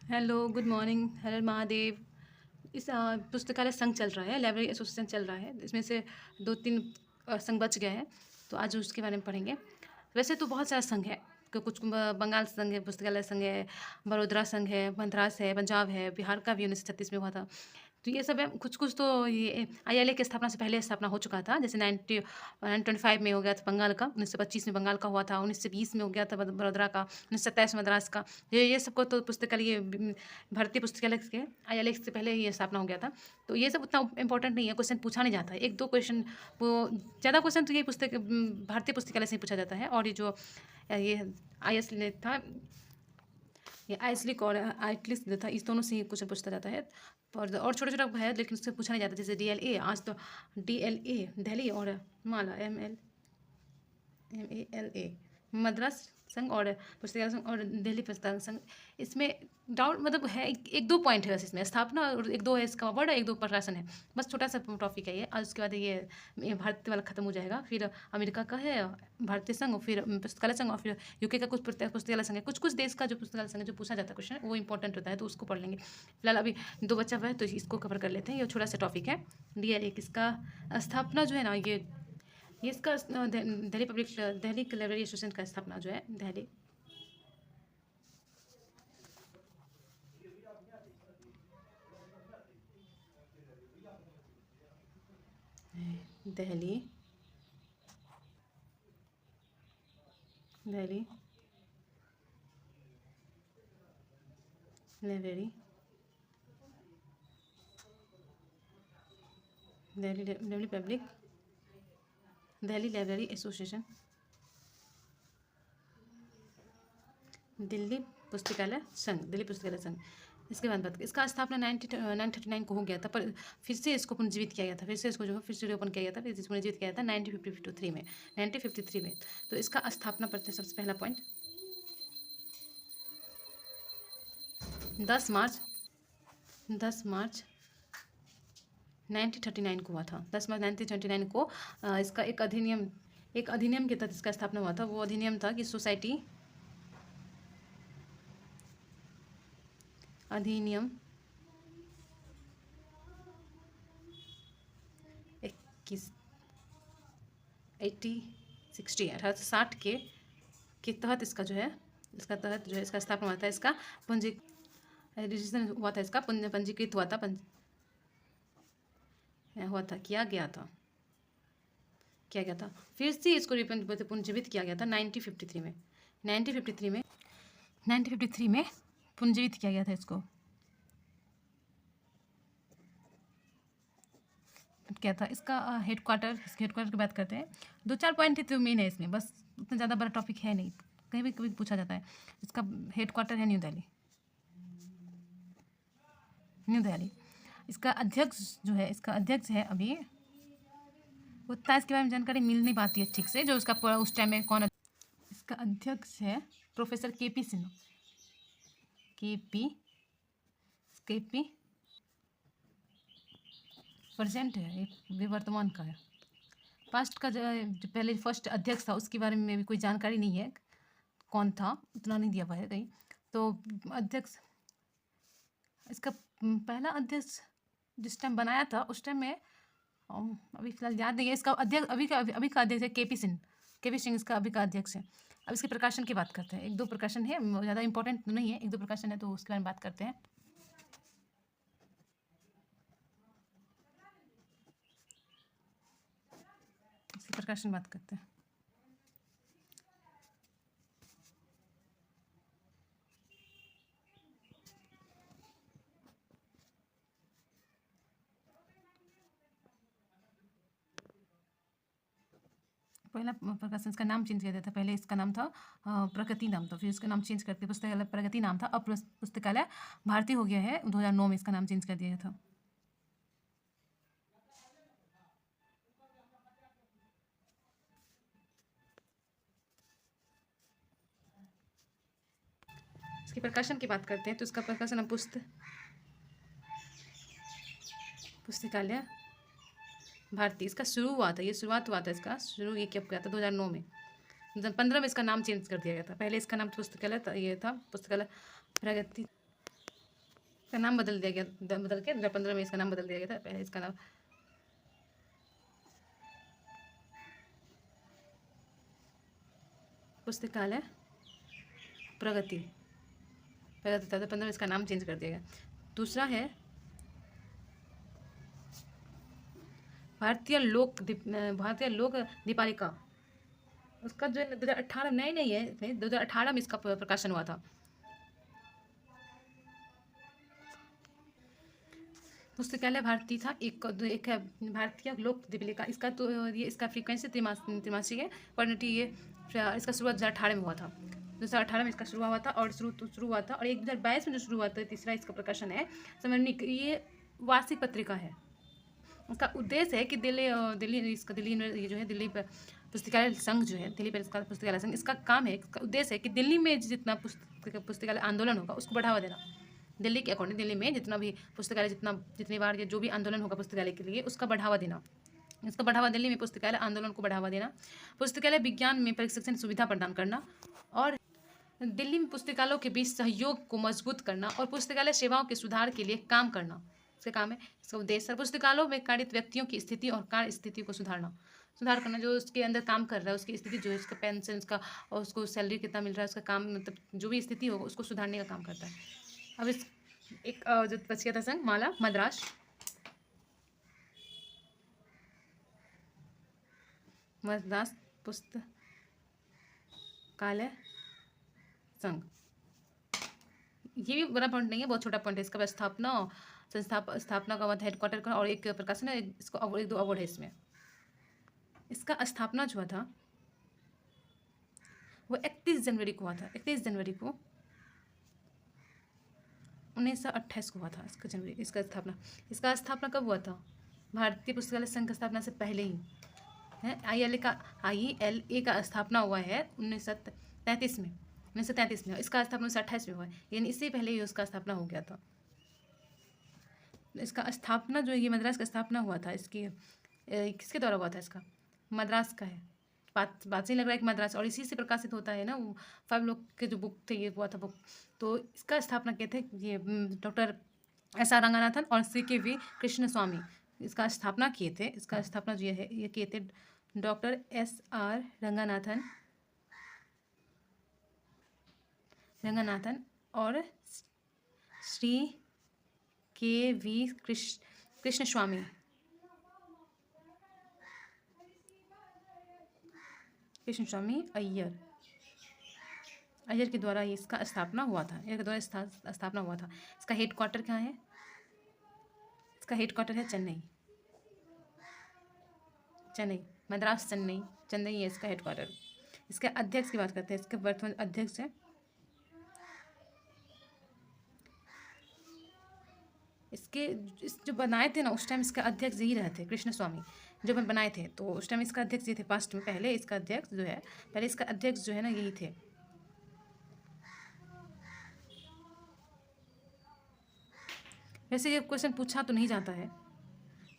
Hello, good morning, हर हर महादेव। इस पुस्तकालय संघ चल रहा है, लाइब्रेरी एसोसिएशन चल रहा है। इसमें से 2-3 संघ बच गए हैं, तो आज उसके बारे में पढ़ेंगे। वैसे तो बहुत सारा संघ है, कुछ बंगाल संघ है, पुस्तकालय संघ है, बड़ोदरा संघ है, मद्रास है, पंजाब है, बिहार का भी 1936 में हुआ था। तो ये सब है। कुछ कुछ तो ये आईएलए की स्थापना से पहले स्थापना हो चुका था। जैसे 1925 में हो गया था बंगाल का, 1925 में बंगाल का हुआ था, 1920 में हो गया था बड़ोदरा का, 1927 में मद्रास का। ये सबको तो पुस्तकालय भारतीय पुस्तकालय के आईएलए से पहले ही स्थापना हो गया था। तो ये सब उतना इंपॉर्टेंट नहीं है, क्वेश्चन पूछा नहीं जाता है। एक दो क्वेश्चन, वो ज़्यादा क्वेश्चन तो ये भारतीय पुस्तकालय से ही पूछा जाता है। और ये जो ये आईएस था, ये आइसलिक और आइटलिस जो था, इस दोनों से ही क्वेश्चन पूछा जाता है। और छोटा छोटा है, लेकिन उससे पूछा नहीं जाता। जैसे डीएलए, आज तो डीएलए दिल्ली और माला MALA मद्रास संघ और पुस्तकालय संघ और दिल्ली पुस्तकालय संघ। इसमें डाउट मतलब है, एक दो पॉइंट है बस इसमें, स्थापना और एक दो है इसका वर्ड, एक दो प्रकाशन है, बस छोटा सा टॉपिक है ये। और उसके बाद ये भारतीय वाला खत्म हो जाएगा। फिर अमेरिका का है भारतीय संघ, फिर पुस्तकालय संघ, और फिर यूके का कुछ पुस्तकालय संघ है। कुछ कुछ देश का जो पुस्तकालय संघ है, जो पूछा जाता है क्वेश्चन, वो इंपॉर्टेंट होता है, तो उसको पढ़ लेंगे। फिलहाल अभी दो बच्चा हुआ है, तो इसको कवर कर लेते हैं। ये छोटा सा टॉपिक है। डीएलए किसका स्थापना जो है ना, ये इसका दिल्ली लाइब्रेरी एसोसिएशन का स्थापना जो है Delhi Delhi Delhi library Delhi public Delhi library association, Delhi पुस्तकालय संघ, दिल्ली पुस्तकालय संघ। इसके बाद बात, इसका स्थापना 1939 को हो गया था, पर फिर से इसको पुनर्जीवित किया गया था। फिर से इसको जो है फिर से ओपन किया गया था, फिर इसको पुनर्जीवित किया गया था 1953 में। तो इसका स्थापना पड़ता है, सबसे पहला पॉइंट 10 मार्च 1939 को हुआ था। 10 मार्च 1939 को इसका एक अधिनियम के तहत इसका स्थापना हुआ था। वो अधिनियम था कि सोसाइटी अधिनियम 21 1860 के तहत इसका जो है, इसका तहत जो है इसका स्थापना हुआ था। इसका रजिस्ट्रेशन हुआ था, इसका पंजीकृत हुआ था, किया गया था। फिर से इसको पुनर्जीवित किया गया था 1953 में। 1953 में पुनर्जीवित किया गया था इसको। क्या था इसका हेडक्वार्टर की बात करते हैं। 2-4 पॉइंट तो मेन है इसमें, बस उतना ज़्यादा बड़ा टॉपिक है नहीं, कहीं भी कभी पूछा जाता है। इसका हेडक्वार्टर है न्यू दिल्ली। इसका अध्यक्ष है अभी, उतना इसके बारे में जानकारी मिल नहीं पाती है ठीक से, जो उसका उस टाइम में कौन। इसका अध्यक्ष है professor KP Sinha. KP present है, ये वर्तमान का है। पास्ट का जो पहले फर्स्ट अध्यक्ष था, उसके बारे में भी कोई जानकारी नहीं है, कौन था उतना नहीं दिया हुआ है कहीं। तो अध्यक्ष, इसका पहला अध्यक्ष जिस टाइम बनाया था, उस टाइम में अभी फिलहाल याद नहीं है। इसका अध्यक्ष अभी का अध्यक्ष है KP सिंह इसका अभी का अध्यक्ष है। अब इसके प्रकाशन की बात करते हैं। एक दो प्रकाशन है, ज़्यादा इंपॉर्टेंट तो नहीं है, एक दो प्रकाशन है, तो उसके बारे में बात करते हैं। इसके प्रकाशन बात करते हैं। पहला प्रकाशन, इसका नाम चेंज किया गया था। पहले इसका नाम था प्रगति नाम था, फिर इसका नाम चेंज करके पुस्तकालय प्रगति नाम था। अब पुस्तकालय भारती हो गया है। 2009 में इसका नाम चेंज कर दिया गया था। इसके प्रकाशन की बात करते हैं, तो इसका प्रकाशन हम पुस्तकालय भारती, इसका शुरुआत हुआ था इसका शुरू ये कब किया था, 2009 में। 2015 में इसका नाम चेंज कर दिया गया था। पहले इसका नाम पुस्तकालय था, ये था पुस्तकालय प्रगति इसका नाम बदल दिया गया, बदल के 2015 में इसका नाम बदल दिया गया था। पहले इसका नाम पुस्तकालय प्रगति प्रगति था। 2015 में इसका नाम चेंज कर दिया गया। दूसरा है भारतीय भारतीय लोक दीपालिका। उसका जो 2018 नहीं है, इसमें 2018 में इसका प्रकाशन हुआ था। पुस्तकालय भारती था। एक है भारतीय लोक दीपालिका। इसका तो ये इसका फ्रीक्वेंसी त्रिमासिक है। क्वालिटी ये इसका शुरुआत 2018 में हुआ था। 2018 में इसका शुरू हुआ था और शुरू हुआ था। और 2022 में जो शुरू हुआ था, तीसरा इसका प्रकाशन है समन्वित। ये वार्षिक पत्रिका है। उसका उद्देश्य है कि दिल्ली ये जो है दिल्ली पुस्तकालय संघ जो है, दिल्ली पुस्तकालय संघ, इसका काम है, इसका उद्देश्य है कि दिल्ली में जितना पुस्तकालय आंदोलन होगा उसको बढ़ावा देना। दिल्ली के अकॉर्डिंग दिल्ली में जितना भी पुस्तकालय जितनी बार जो भी आंदोलन होगा पुस्तकालय के लिए, उसका बढ़ावा देना। इसका बढ़ावा दिल्ली में पुस्तकालय आंदोलन को बढ़ावा देना। पुस्तकालय विज्ञान में प्रशिक्षण सुविधा प्रदान करना और दिल्ली में पुस्तकालयों के बीच सहयोग को मजबूत करना और पुस्तकालय सेवाओं के सुधार के लिए काम करना। इसका काम है। इसका उद्देश्य पुस्तकालयों में कार्यरत व्यक्तियों की स्थिति और कार्य स्थिति को सुधार करना। जो उसके अंदर काम कर रहा है उसकी स्थिति जो है, उसका पेंशन, उसका और उसको सैलरी कितना मिल रहा है, उसका काम मतलब जो भी स्थिति होगा उसको सुधारने का काम करता है। अब इस एक जो बच गया था संघ माला मद्रास पुस्तकालय संघ। ये भी बड़ा पॉइंट नहीं है, बहुत छोटा पॉइंट है। इसका स्थापना का हेडक्वार्टर का और एक प्रकाशन है। इसको एक दो अवार्ड है इसमें। इसका स्थापना जो था वो 31 जनवरी को हुआ था। 31 जनवरी को 1928 को हुआ था इसका स्थापना कब हुआ था? भारतीय पुस्तकालय संघ की स्थापना से पहले ही है। ILA का स्थापना हुआ है 1933 में। इसका स्थापना 1928 में हुआ है, यानी इससे पहले ही उसका स्थापना हो गया था। इसका स्थापना जो ये मद्रास का स्थापना हुआ था, इसकी किसके द्वारा हुआ था? इसका मद्रास का है। बात से लग रहा है कि मद्रास, और इसी से प्रकाशित होता है ना वो 5 लोग के जो बुक थे, ये हुआ था बुक। तो इसका स्थापना किए थे ये डॉक्टर SR रंगनाथन और CKV कृष्ण स्वामी। इसका स्थापना किए थे। इसका स्थापना जो है ये किए थे डॉक्टर SR रंगनाथन और श्री KV कृष्ण स्वामी। अय्यर के द्वारा इसका स्थापना हुआ था। इसका हेडक्वार्टर कहाँ है? इसका हेडक्वार्टर है चेन्नई। मद्रास चेन्नई है इसका हेडक्वार्टर। इसके अध्यक्ष की बात करते हैं। इसके वर्तमान अध्यक्ष है जो बनाए थे ना उस टाइम, इसका अध्यक्ष यही रहे थे कृष्ण स्वामी। जब हम बनाए थे तो उस टाइम इसका अध्यक्ष ये थे। पास्ट में पहले इसका अध्यक्ष जो है ना यही थे। वैसे ये क्वेश्चन पूछा तो नहीं जाता है,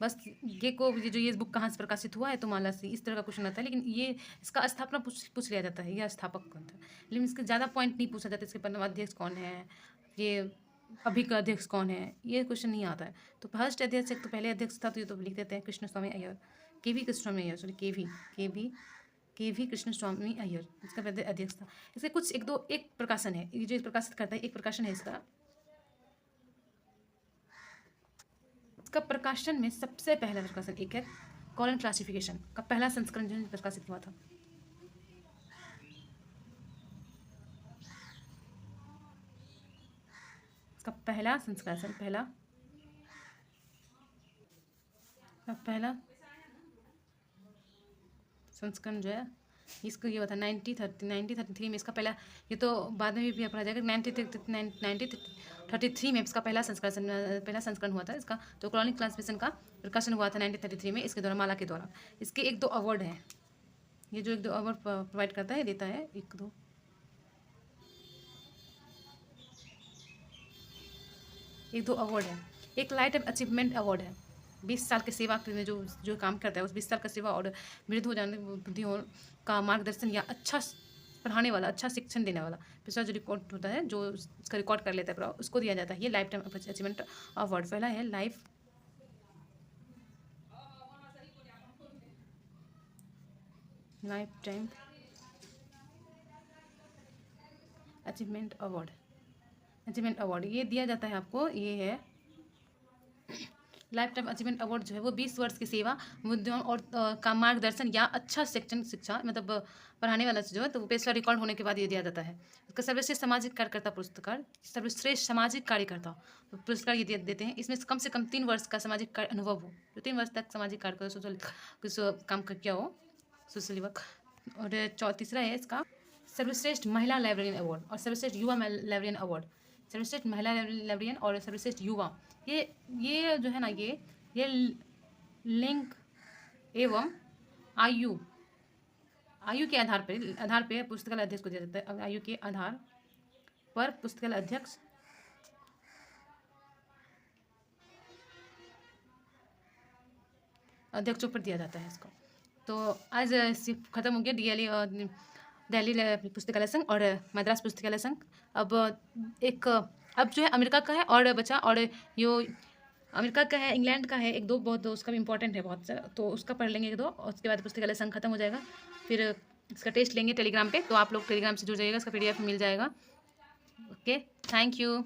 बस ये बुक कहाँ से प्रकाशित हुआ है तो माला से, इस तरह का क्वेश्चन आता है। लेकिन ये इसका स्थापना पूछ लिया जाता है, यह स्थापक कौन था। लेकिन इसके ज़्यादा पॉइंट नहीं पूछा जाता। इसके अध्यक्ष कौन है, ये अभी का अध्यक्ष कौन है, ये क्वेश्चन नहीं आता है। तो फर्स्ट अध्यक्ष तो पहले अध्यक्ष था तो ये तो लिख देते हैं कृष्ण स्वामी अय्यर। KV कृष्ण स्वामी अय्यर, सॉरी KV कृष्ण स्वामी अय्यर इसका पहले अध्यक्ष था। इसके कुछ एक प्रकाशन है ये जो प्रकाशित करता है। एक प्रकाशन है इसका प्रकाशन में सबसे पहला प्रकाशन एक है कॉलम क्लासिफिकेशन का पहला संस्करण जो प्रकाशित हुआ था। इसका पहला संस्करण जो है इसको ये हुआ था 1933 में। इसका पहला, ये तो बाद में भी पढ़ा जाएगा, 1933 में इसका पहला संस्करण हुआ था। इसका तो कॉलम क्लासिफिकेशन का प्रकाशन हुआ था 1933 में इसके द्वारा, माला के द्वारा। इसके 1-2 अवार्ड हैं। ये जो 1-2 अवार्ड प्रोवाइड करता है, देता है 1-2 अवार्ड है। एक लाइफ अचीवमेंट अवार्ड है। 20 साल के सेवा में जो काम करता है उस 20 साल का सेवा और वृद्ध हो जाने बुद्धि का मार्गदर्शन या अच्छा पढ़ाने वाला, अच्छा शिक्षण देने वाला। पिछला जो रिकॉर्ड होता है, जो उसका रिकॉर्ड कर लेता है पूरा, उसको दिया जाता है ये लाइफ टाइम अचीवमेंट अवार्ड। पहला है लाइफ टाइम अचीवमेंट अवार्ड ये दिया जाता है आपको। ये है लाइफ टाइम अचीवमेंट अवार्ड जो है वो 20 वर्ष की सेवा, मुद्दों और का मार्गदर्शन या अच्छा शिक्षा मतलब पढ़ाने वाला जो है, तो वो पेशवा रिकॉर्ड होने के बाद ये दिया जाता है। उसका सर्वश्रेष्ठ सामाजिक कार्यकर्ता पुरस्कार, सर्वश्रेष्ठ सामाजिक कार्यकर्ता तो पुरस्कार ये देते हैं। इसमें कम से कम 3 वर्ष का सामाजिक कार्य अनुभव हो, जो 3 वर्ष तक सामाजिक कार्य करो, सोशल कुछ काम किया हो, सोशल वर्क। और तीसरा है इसका सर्वश्रेष्ठ महिला लाइब्रेरियन अवार्ड और सर्वश्रेष्ठ युवा लाइब्रेरियन अवार्ड। सर्वश्रेष्ठ महिला लाइब्रेरियन और सर्वश्रेष्ठ युवा, ये जो है ना, ये लिंग एवं आयु के आधार पे पुस्तकालय अध्यक्ष को दिया जाता है। आयु के आधार पर पुस्तकालय अध्यक्षों पर दिया जाता है इसको। तो आज खत्म हो गया दिल्ली पुस्तकालय संघ और मद्रास पुस्तकालय संघ। अब जो है अमेरिका का है और बचा, और यो अमेरिका का है, इंग्लैंड का है, एक दो बहुत, उसका भी इंपॉर्टेंट है बहुत सारा, तो उसका पढ़ लेंगे एक दो, और उसके बाद पुस्तकालय संघ खत्म हो जाएगा। फिर इसका टेस्ट लेंगे टेलीग्राम पे, तो आप लोग टेलीग्राम से जुड़ जाइएगा, इसका PDF मिल जाएगा। Okay, thank you.